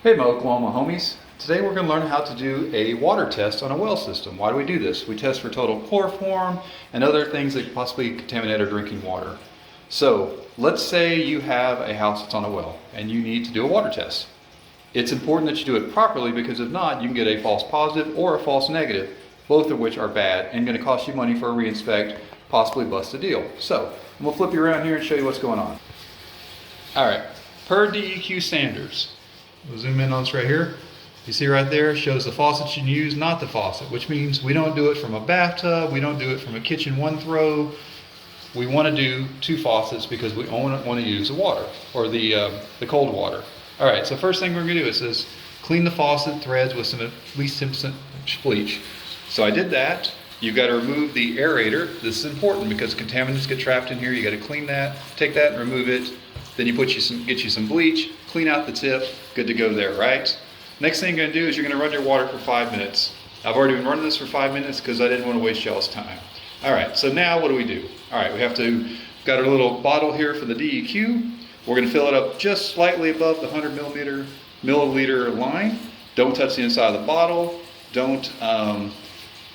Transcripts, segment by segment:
Hey my Oklahoma homies, today we're going to learn how to do a water test on a well system. Why do we do this? We test for total chloroform and other things that could possibly contaminate our drinking water. So let's say you have a house that's on a well and you need to do a water test. It's important that you do it properly because if not, you can get a false positive or a false negative, both of which are bad and going to cost you money for a reinspect, possibly bust a deal. So I'm going to flip you around here and show you what's going on. Alright, per DEQ standards, we'll zoom in on this right here. You see right there, it shows the faucet you use, not the faucet, which means we don't do it from a bathtub, we don't do it from a kitchen one throw. We want to do two faucets because we only want to use the water, or the cold water. Alright, so first thing we're going to do is clean the faucet threads with some at least 10% bleach. So I did that. You've got to remove the aerator. This is important because contaminants get trapped in here. You got to clean that, take that and remove it. Then you get you some bleach, clean out the tip, good to go there, right? Next thing you're going to do is you're going to run your water for 5 minutes. I've already been running this for 5 minutes because I didn't want to waste y'all's time. All right, so now what do we do? All right, got our little bottle here for the DEQ. We're going to fill it up just slightly above the 100 milliliter line. Don't touch the inside of the bottle. Don't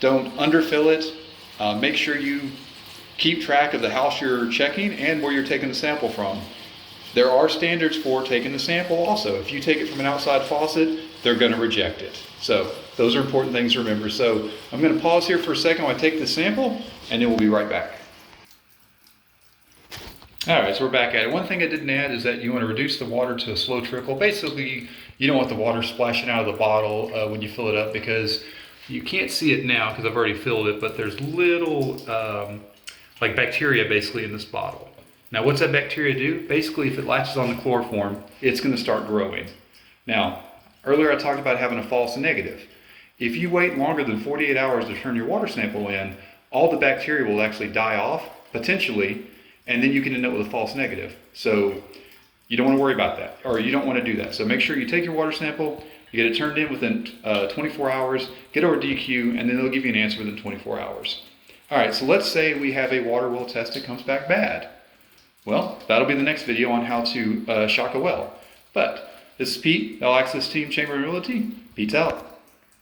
underfill it. Make sure you keep track of the house you're checking and where you're taking the sample from. There are standards for taking the sample also. If you take it from an outside faucet, they're going to reject it. So those are important things to remember. So I'm going to pause here for a second while I take the sample, and then we'll be right back. All right, so we're back at it. One thing I didn't add is that you want to reduce the water to a slow trickle. Basically, you don't want the water splashing out of the bottle when you fill it up because you can't see it now because I've already filled it, but there's little like bacteria basically in this bottle. Now, what's that bacteria do? Basically, if it latches on the chloroform, it's going to start growing. Now, earlier I talked about having a false negative. If you wait longer than 48 hours to turn your water sample in, all the bacteria will actually die off, potentially, and then you can end up with a false negative. So you don't want to worry about that, or you don't want to do that. So make sure you take your water sample, you get it turned in within 24 hours, get over DEQ, and then they'll give you an answer within 24 hours. All right, so let's say we have a water well test that comes back bad. Well, that'll be the next video on how to shock a well. But this is Pete, All Access Team Chamber of Realty. Pete's out.